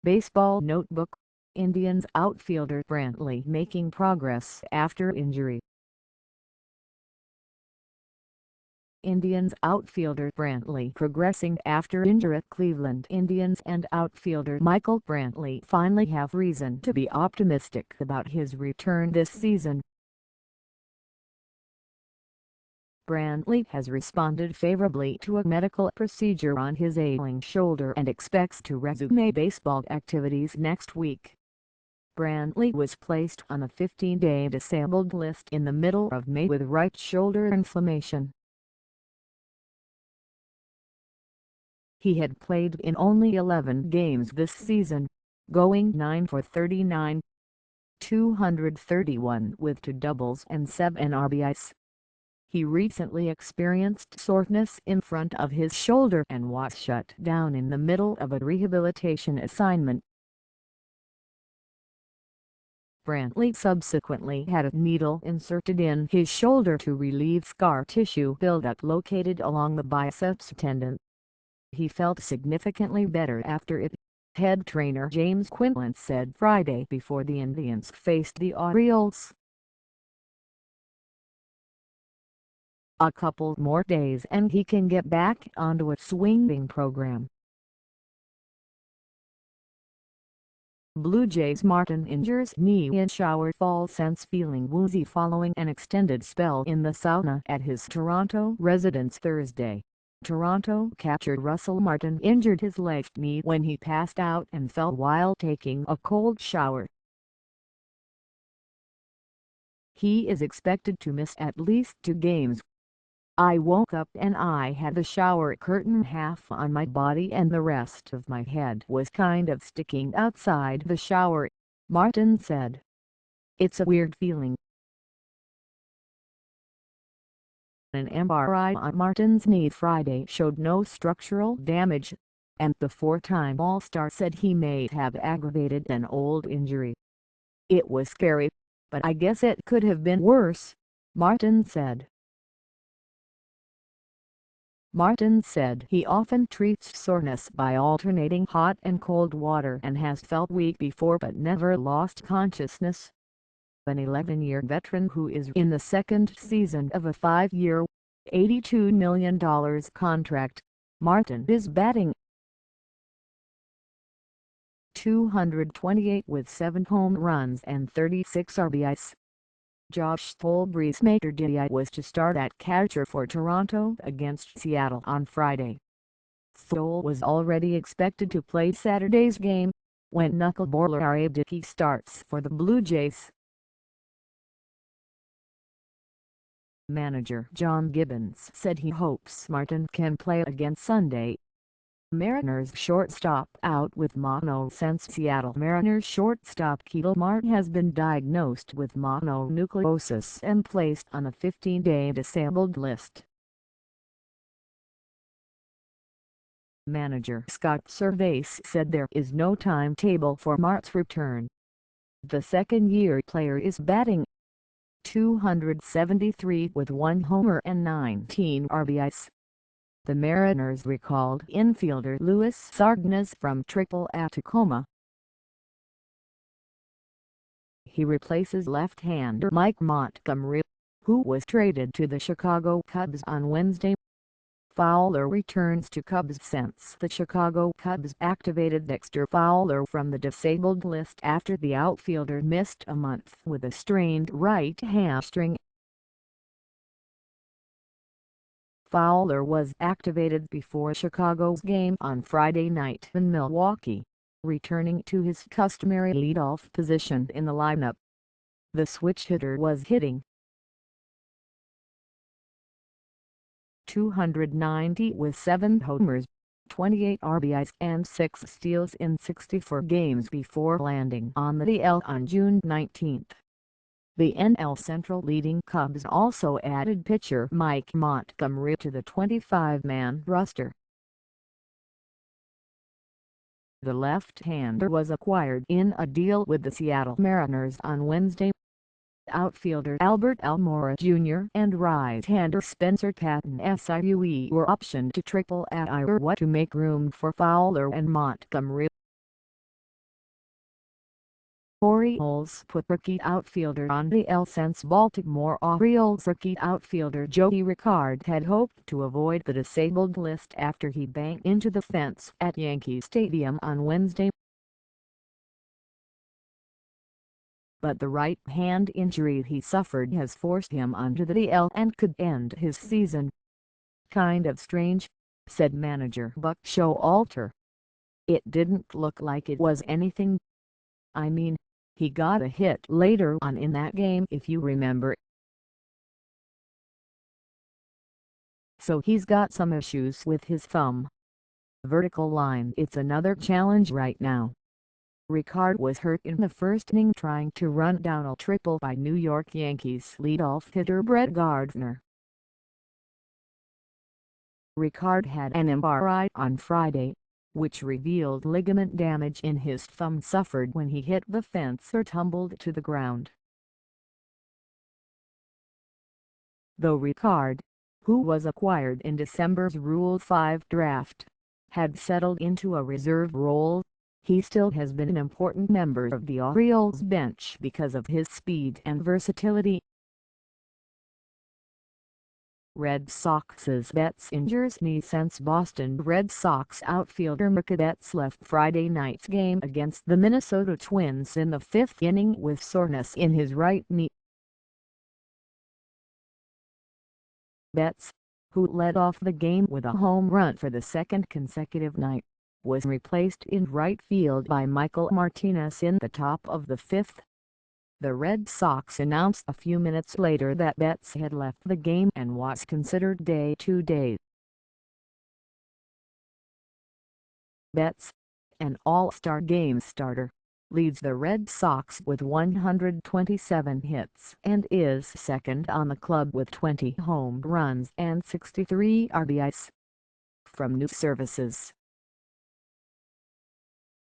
Baseball Notebook: Indians outfielder Brantley making progress after injury. Indians outfielder Brantley progressing after injury. Cleveland Indians and outfielder Michael Brantley finally have reason to be optimistic about his return this season. Brantley has responded favorably to a medical procedure on his ailing shoulder and expects to resume baseball activities next week. Brantley was placed on a 15-day disabled list in the middle of May with right shoulder inflammation. He had played in only 11 games this season, going 9 for 39, 231 with 2 doubles and 7 RBIs. He recently experienced soreness in front of his shoulder and was shut down in the middle of a rehabilitation assignment. Brantley subsequently had a needle inserted in his shoulder to relieve scar tissue buildup located along the biceps tendon. He felt significantly better after it, head trainer James Quinlan said Friday before the Indians faced the Orioles. A couple more days and he can get back onto a swinging program. Blue Jays: Martin injures knee in shower, falls since feeling woozy following an extended spell in the sauna at his Toronto residence Thursday. Toronto catcher Russell Martin injured his left knee when he passed out and fell while taking a cold shower. He is expected to miss at least 2 games. "I woke up and I had the shower curtain half on my body and the rest of my head was kind of sticking outside the shower," Martin said. "It's a weird feeling." An MRI on Martin's knee Friday showed no structural damage, and the 4-time All-Star said he may have aggravated an old injury. "It was scary, but I guess it could have been worse," Martin said. Martin said he often treats soreness by alternating hot and cold water and has felt weak before but never lost consciousness. An 11-year veteran who is in the second season of a 5-year, $82 million contract, Martin is batting .228 with 7 home runs and 36 RBIs. Josh Thole Breese Mater Dei was to start at catcher for Toronto against Seattle on Friday. Thole was already expected to play Saturday's game, when knuckleballer RBIs.He starts for the Blue Jays. Manager John Gibbons said he hopes Martin can play against Sunday. Mariners shortstop out with mono since Seattle Mariners shortstop Ketel Marte has been diagnosed with mononucleosis and placed on a 15-day disabled list. Manager Scott Servais said there is no timetable for Marte's return. The second-year player is batting .273 with 1 homer and 19 RBIs. The Mariners recalled infielder Luis Sardinas from Triple-A Tacoma. He replaces left-hander Mike Montgomery, who was traded to the Chicago Cubs on Wednesday. Fowler returns to Cubs since the Chicago Cubs activated Dexter Fowler from the disabled list after the outfielder missed a month with a strained right hamstring. Fowler was activated before Chicago's game on Friday night in Milwaukee, returning to his customary leadoff position in the lineup. The switch hitter was hitting .290 with 7 homers, 28 RBIs and 6 steals in 64 games before landing on the DL on June 19. The NL Central leading Cubs also added pitcher Mike Montgomery to the 25-man roster. The left-hander was acquired in a deal with the Seattle Mariners on Wednesday. Outfielder Albert Almora Jr. and right-hander Spencer Patton were optioned to Triple-A to make room for Fowler and Montgomery. Orioles put rookie outfielder on the DL since Baltimore Orioles rookie outfielder Joey Rickard had hoped to avoid the disabled list after he banged into the fence at Yankee Stadium on Wednesday. But the right-hand injury he suffered has forced him onto the DL and could end his season. "Kind of strange," said manager Buck Showalter. "It didn't look like it was anything. I mean, he got a hit later on in that game if you remember. So he's got some issues with his thumb. Vertical line, it's another challenge right now." Rickard was hurt in the first inning trying to run down a triple by New York Yankees leadoff hitter Brett Gardner. Rickard had an MRI on Friday, which revealed ligament damage in his thumb suffered when he hit the fence or tumbled to the ground. Though Rickard, who was acquired in December's Rule 5 draft, had settled into a reserve role, he still has been an important member of the Orioles bench because of his speed and versatility. Red Sox's Betts injures knee since Boston Red Sox outfielder Mookie Betts left Friday night's game against the Minnesota Twins in the fifth inning with soreness in his right knee. Betts, who led off the game with a home run for the second consecutive night, was replaced in right field by Michael Martinez in the top of the fifth. The Red Sox announced a few minutes later that Betts had left the game and was considered day-to-day. Betts, an All-Star Game starter, leads the Red Sox with 127 hits and is second on the club with 20 home runs and 63 RBIs. From News Services.